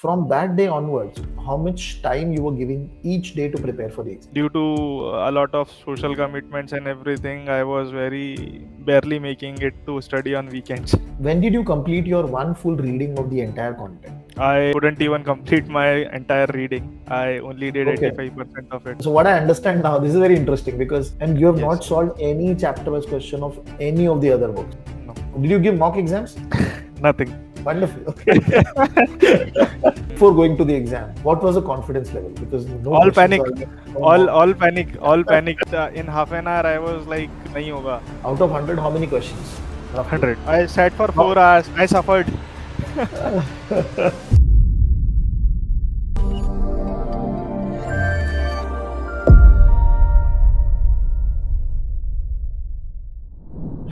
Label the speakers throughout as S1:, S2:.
S1: from that day onwards, how much time you were giving each day to prepare for the exam?
S2: Due to a lot of social commitments and everything, I was very barely making it to study on weekends.
S1: When did you complete your one full reading of the entire content?
S2: I couldn't even complete my entire reading. I only did
S1: Okay.
S2: 85% of it.
S1: So what I understand now, this is very interesting because, and you have
S2: Yes.
S1: not solved any chapter-wise question of any of the other books.
S2: No.
S1: Did you give mock exams?
S2: Nothing.
S1: Wonderful. Okay. Before going to the exam, what was the confidence level? Because no
S2: All
S1: questions
S2: panic.
S1: are
S2: All panic. All panicked. In half an hour, I was like, nahi hoga.
S1: Out of 100, how many questions? Roughly.
S2: 100. I sat for 4 hours. I suffered.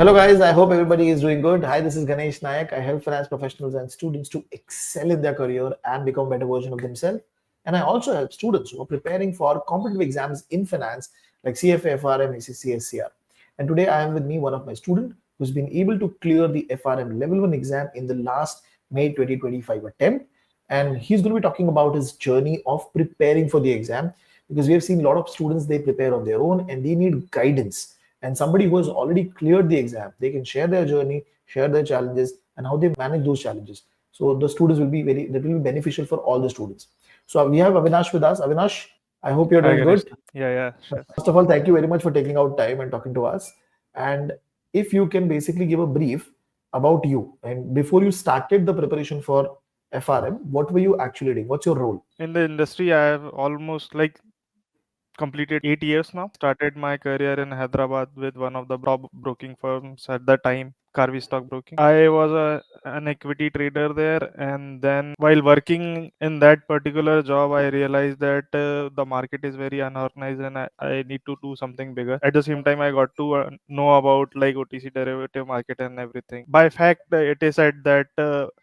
S1: Hello guys, I hope everybody is doing good. Hi, this is Ganesh Nayak. I help finance professionals and students to excel in their career and become a better version of themselves. And I also help students who are preparing for competitive exams in finance like CFA, FRM, ACC, SCR. And today I am with me one of my students who's been able to clear the FRM Level 1 exam in the last May 2025 attempt. And he's going to be talking about his journey of preparing for the exam, because we have seen a lot of students, they prepare on their own and they need guidance, and somebody who has already cleared the exam, they can share their journey, share their challenges, and how they manage those challenges. So the students will be that will be beneficial for all the students. So we have Avinash with us. Avinash, I hope you're
S2: Hi,
S1: doing
S2: Ganesh.
S1: good.
S2: Yeah, sure.
S1: First of all, thank you very much for taking out time and talking to us. And if you can basically give a brief about you, and before you started the preparation for FRM, what were you actually doing? What's your role?
S2: In the industry, I have almost completed 8 years now. Started my career in Hyderabad with one of the top broking firms at the time, Karvi Stock Broking. I was an equity trader there, and then while working in that particular job, I realized that the market is very unorganized and I need to do something bigger. At the same time, I got to know about like OTC derivative market and everything. By fact, it is said that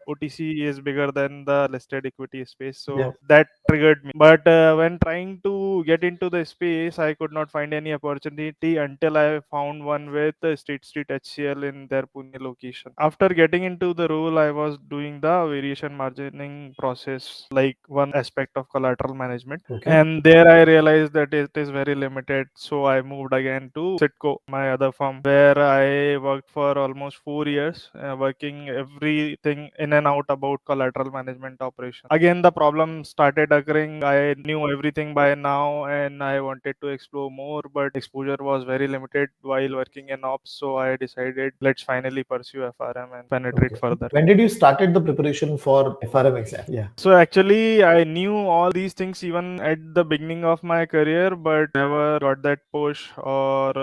S2: OTC is bigger than the listed equity space, so
S1: Yeah.
S2: that triggered me. But when trying to get into the space, I could not find any opportunity until I found one with State Street HCL in their Pune location. After getting into the role, I was doing the variation margining process, like one aspect of collateral management.
S1: Okay.
S2: And there I realized that it is very limited. So I moved again to Citco, my other firm, where I worked for almost 4 years, working everything in and out about collateral management operation. Again, the problem started occurring. I knew everything by now and I wanted to explore more, but exposure was very limited while working in ops. So I decided let's finally pursue FRM and penetrate further.
S1: When did you started the preparation for FRM exam? Yeah.
S2: So actually, I knew all these things even at the beginning of my career, but never got that push or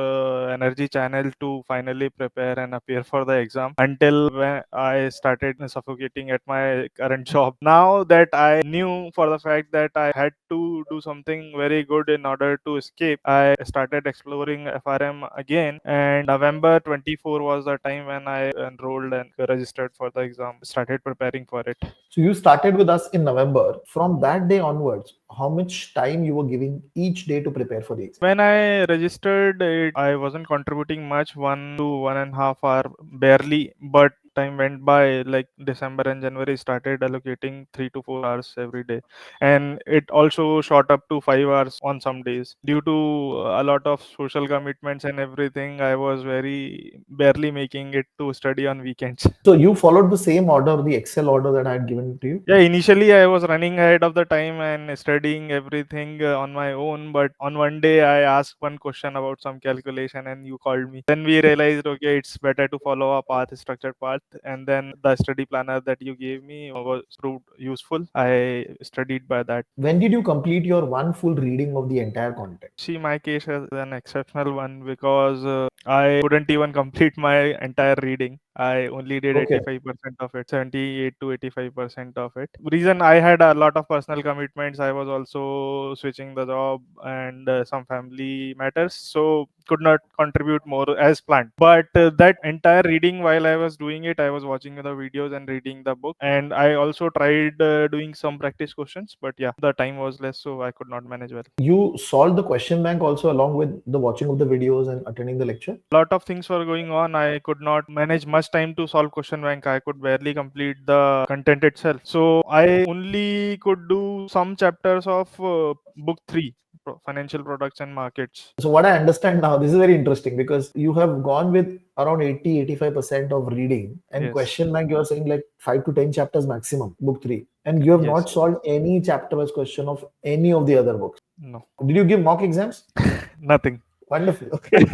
S2: energy channel to finally prepare and appear for the exam until when I started suffocating at my current job. Now that I knew for the fact that I had to do something very good in order to escape, I started exploring FRM again. And November 24 was the time when I enrolled and registered for the exam, started preparing for it.
S1: So you started with us in November. From that day onwards, how much time you were giving each day to prepare for the exam?
S2: When I registered, I wasn't contributing much, 1 to 1.5 hour barely, but time went by. Like December and January started allocating 3 to 4 hours every day, and it also shot up to 5 hours on some days due to a lot of social commitments and everything. I was very barely making it to study on weekends.
S1: So you followed the same order, the Excel order that I had given to you?
S2: Yeah, initially I was running ahead of the time and studying everything on my own. But on one day, I asked one question about some calculation and you called me. Then we realized, okay, it's better to follow a path, structured path. And then the study planner that you gave me was proved useful. I studied by that.
S1: When did you complete your one full reading of the entire content?
S2: See, my case is an exceptional one because I couldn't even complete my entire reading. I only did
S1: Okay.
S2: 85% of it, 78 to 85% of it. Reason I had a lot of personal commitments. I was also switching the job and some family matters, so could not contribute more as planned. But that entire reading, while I was doing it, I was watching the videos and reading the book, and I also tried doing some practice questions, but yeah, the time was less, so I could not manage well.
S1: You solved the question bank also along with the watching of the videos and attending the lecture?
S2: A lot of things were going on. I could not manage much time to solve question bank. I could barely complete the content itself. So I only could do some chapters of book 3, financial products and markets.
S1: So what I understand now, this is very interesting because you have gone with around 80-85% of reading, and
S2: Yes.
S1: question bank you are saying like 5 to 10 chapters maximum, book 3. And you have
S2: Yes.
S1: not solved any chapter wise question of any of the other books.
S2: No.
S1: Did you give mock exams?
S2: Nothing.
S1: Wonderful. Okay.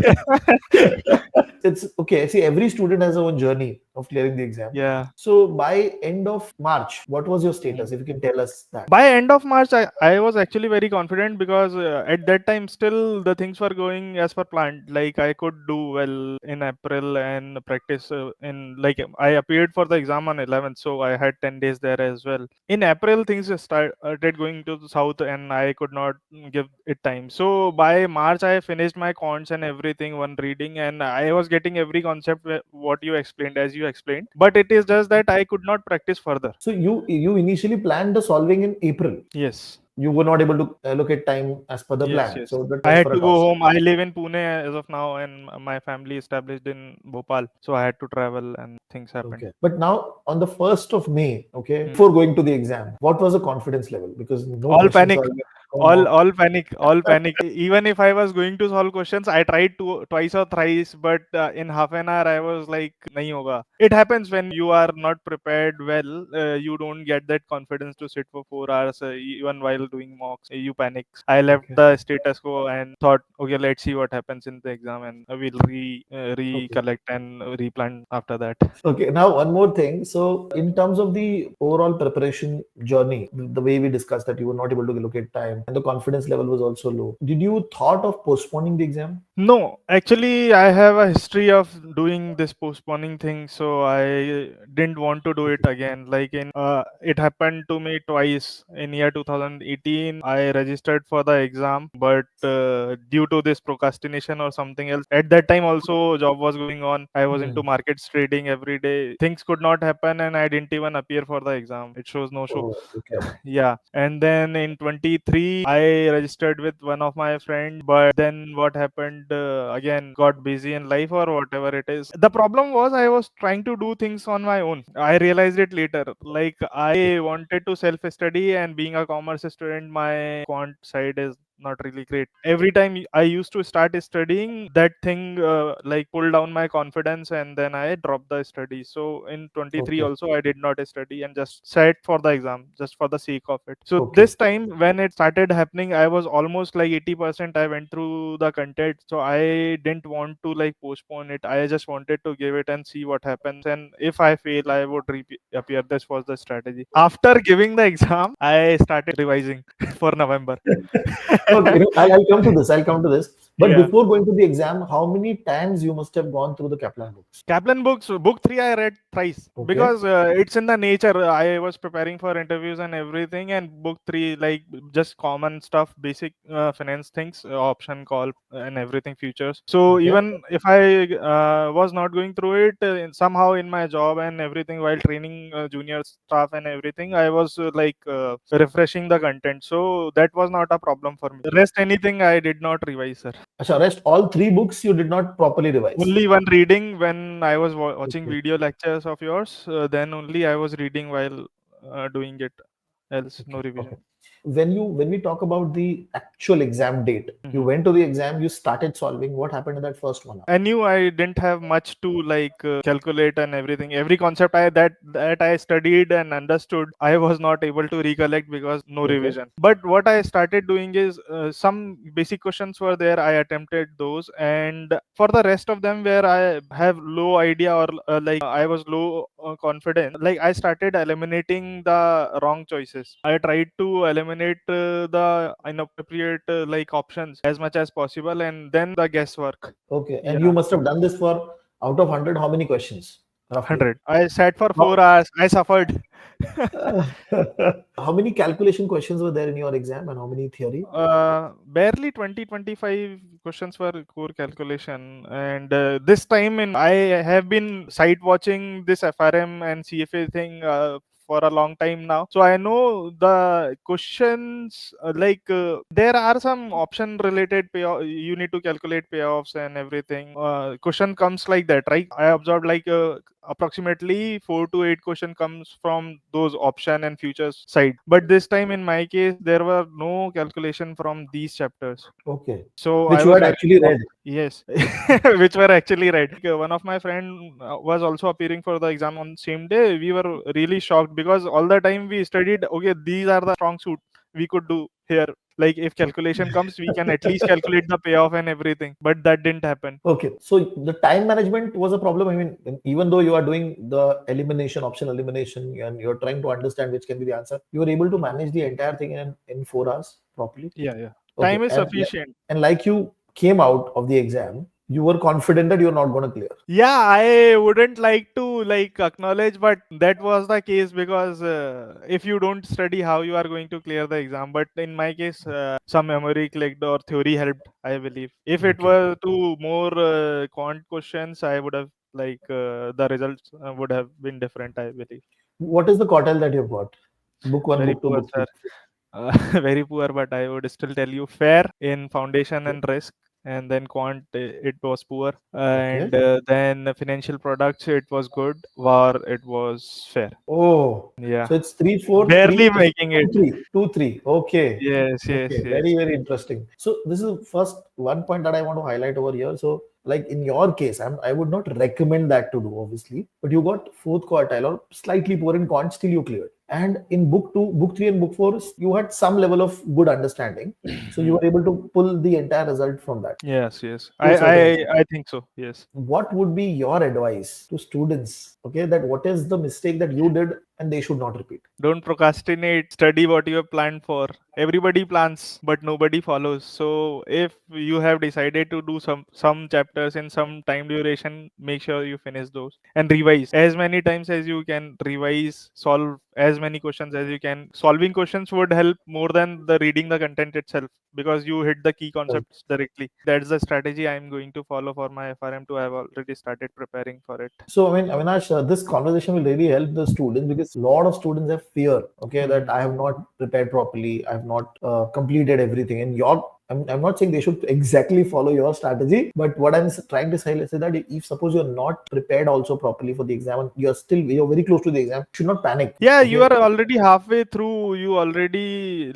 S1: It's okay. See, every student has their own journey of clearing the exam.
S2: Yeah.
S1: So by end of March, what was your status?
S2: Mm.
S1: If you can tell us that.
S2: By end of March, I was actually very confident because at that time still the things were going as per planned. Like I could do well in April and practice in, like, I appeared for the exam on 11th, so I had 10 days there as well. In April, things started going to the south, and I could not give it time. So by March, I finished my cons and everything, one reading, and I was getting every concept what you explained, as you explained. But it is just that I could not practice further.
S1: So you initially planned the solving in April.
S2: Yes.
S1: You were not able to allocate time as per the
S2: Yes,
S1: plan.
S2: yes.
S1: So that
S2: I
S1: went
S2: had
S1: for a
S2: to go
S1: toss.
S2: home. I live in Pune as of now, and my family established in Bhopal. So I had to travel, and things happened.
S1: Okay. But now on the 1st of May, okay,
S2: Hmm.
S1: before going to the exam, what was the confidence level? Because no
S2: All
S1: question
S2: panic.
S1: solving, no mock.
S2: All panic, all panic. Even if I was going to solve questions, I tried twice or thrice, but in half an hour I was like, nahi hoga. It happens when you are not prepared well. You don't get that confidence to sit for 4 hours, even while doing mocks. You panic. I left
S1: Okay.
S2: the status quo and thought, okay, let's see what happens in the exam, and we'll
S1: Okay.
S2: recollect and replan after that.
S1: Okay, now one more thing. So, in terms of the overall preparation journey, the way we discussed that you were not able to allocate time and the confidence level was also low. Did you thought of postponing the exam?
S2: No, actually, I have a history of doing this postponing thing, so I didn't want to do it
S1: Okay.
S2: again. Like it happened to me twice. In year 2018, I registered for the exam, but due to this procrastination or something else, at that time also job was going on. I was into
S1: Hmm.
S2: markets trading every day. Things could not happen, and I didn't even appear for the exam. It shows no show.
S1: Oh, okay.
S2: Yeah, and then in 23 I registered with one of my friend, but then what happened, again got busy in life or whatever it is. The problem was I was trying to do things on my own. I realized it later. Like I wanted to self study, and being a commerce student, my quant side is not really great. Every time I used to start studying, that thing like pulled down my confidence, and then I dropped the study. So in 23
S1: Okay.
S2: also I did not study and just sat for the exam just for the sake of it. So
S1: Okay.
S2: this time when it started happening, I was almost like 80% I went through the content, so I didn't want to like postpone it. I just wanted to give it and see what happens, and if I fail I would appear. This was the strategy. After giving the exam, I started revising for November.
S1: Okay, I'll come to this. I'll come to this. But
S2: Yeah.
S1: before going to the exam, how many times you must have gone through the Kaplan books?
S2: Kaplan books, book 3 I read thrice
S1: Okay.
S2: because it's in the nature. I was preparing for interviews and everything, and book 3, like just common stuff, basic finance things, option call and everything, futures. So
S1: Okay.
S2: even if I was not going through it, somehow in my job and everything while training junior staff and everything, I was refreshing the content. So that was not a problem for me. Rest anything I did not revise, sir.
S1: Achha, rest all three books you did not properly revise.
S2: Only one reading when I was watching
S1: Okay.
S2: video lectures of yours. Then only I was reading while doing it. Else, no
S1: Okay. Okay.
S2: revision.
S1: When we talk about the actual exam date, you
S2: Mhm.
S1: went to the exam, you started solving. What happened in that first one?
S2: I knew I didn't have much to like calculate and everything. Every concept that I studied and understood, I was not able to recollect because no
S1: Okay.
S2: revision. But what I started doing is some basic questions were there. I attempted those, and for the rest of them, where I have low idea or I was low confidence, like I started eliminating the wrong choices. I tried to eliminate the inappropriate like options as much as possible, and then the guesswork.
S1: Okay. And you
S2: Yeah.
S1: must have done this for out of 100, how many questions? roughly?
S2: 100. I sat for
S1: How,
S2: 4 hours. I suffered.
S1: how many calculation questions were there in your exam and how many theory?
S2: Barely 20-25 questions for core calculation. And this time I have been sight watching this FRM and CFA thing for a long time now. So I know the questions, there are some option related payoff. You need to calculate payoffs and everything. Question comes like that, right? I observed like approximately 4 to 8 question comes from those option and futures side, but this time in my case there were no calculation from these chapters.
S1: Okay.
S2: So I
S1: Which you
S2: was
S1: had
S2: very
S1: actually
S2: shocked.
S1: read.
S2: Yes, which were actually right. One of my friend was also appearing for the exam on same day. We were really shocked because all the time we studied. Okay, these are the strong suit we could do here. Like if calculation comes, we can at least calculate the payoff and everything. But that didn't happen.
S1: Okay. So the time management was a problem. I mean, even though you are doing the elimination, option elimination, and you're trying to understand which can be the answer, you were able to manage the entire thing in 4 hours properly.
S2: Yeah, yeah.
S1: Okay.
S2: Time is sufficient.
S1: And like you came out of the exam, you were confident that you're not going to clear.
S2: Yeah, I wouldn't like to like acknowledge, but that was the case because if you don't study, how you are going to clear the exam? But in my case, some memory clicked or theory helped, I believe. If it
S1: Okay.
S2: were to more quant questions, I would have the results would have been different, I believe.
S1: What is the quartile that you've got? Book one,
S2: Very
S1: book two,
S2: poor,
S1: book
S2: sir.
S1: three.
S2: Very poor, but I would still tell you fair in foundation and risk, and then quant it was poor,
S1: Okay.
S2: and then financial products it was good, war it was fair.
S1: Oh,
S2: Yeah,
S1: so it's three, four,
S2: barely
S1: three,
S2: making it.
S1: two, three, two, three. Okay.
S2: Yes, yes,
S1: Okay.
S2: yes.
S1: Very, very interesting. So this is first one point that I want to highlight over here. So like in your case, I would not recommend that to do, obviously, but you got fourth quartile or slightly poor in quant, still you cleared. And in book two, book three, and book four, you had some level of good understanding. So you were able to pull the entire result from that
S2: Yes, yes.
S1: to
S2: I,
S1: a certain
S2: I
S1: extent.
S2: I think so. Yes.
S1: What would be your advice to students? Okay, that what is the mistake that you did and they should not repeat?
S2: Don't procrastinate. Study what you have planned for. Everybody plans, but nobody follows. So if you have decided to do some chapters in some time duration, make sure you finish those and revise as many times as you can. Revise, solve as many questions as you can. Solving questions would help more than the reading the content itself because you hit the key concepts directly. That's the strategy I'm going to follow for my FRM 2. I've already started preparing for it.
S1: So, I mean, Avinash, this conversation will really help the students because a lot of students have fear, okay, that
S2: Mhm.
S1: I have not prepared properly, I have not completed everything. And I'm not saying they should exactly follow your strategy, but what I'm trying to say is that if suppose you're not prepared also properly for the exam and you're very close to the exam, you should not panic,
S2: Yeah, you
S1: okay?
S2: are already halfway through. You already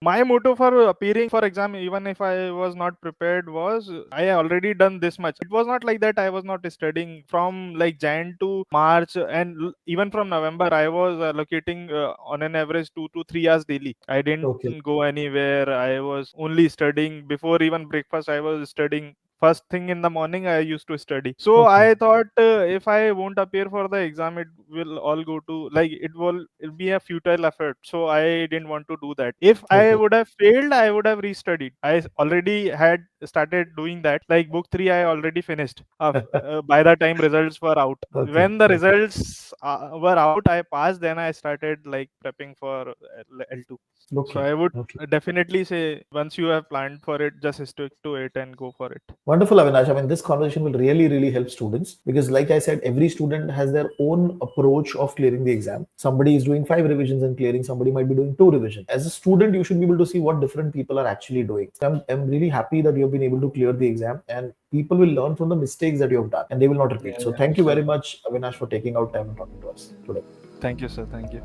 S2: my motto for appearing for exam, even if I was not prepared, was I already done this much. It was not like that I was not studying from like Jan to March, and even from November I was allocating on an average 2 to 3 hours daily. I didn't
S1: Okay,
S2: go anywhere. I was only studying before even breakfast. I was studying first thing in the morning. I used to study, so
S1: okay,
S2: I thought if I won't appear for the exam, it will all go to like it'll be a futile effort. So I didn't want to do that. If I
S1: okay,
S2: would have failed, I would have restudied. Already had started doing that. Like book 3 I already finished by the time results were out.
S1: okay,
S2: When the
S1: okay,
S2: results were out, I passed. Then I started like prepping for L2. So
S1: okay,
S2: I would
S1: okay.
S2: definitely say once you have planned for it, just stick to it and go for it.
S1: Wonderful, Avinash. I mean, this conversation will really, really help students because, like I said, every student has their own approach of clearing the exam. Somebody is doing 5 revisions and clearing, somebody might be doing 2 revisions. As a student, you should be able to see what different people are actually doing. So I'm really happy that you've been able to clear the exam and people will learn from the mistakes that you have done and they will not
S2: Yeah,
S1: repeat. So,
S2: yeah,
S1: thank you very
S2: absolutely.
S1: much, Avinash, for taking out time and talking to us today.
S2: Thank you, sir. Thank you.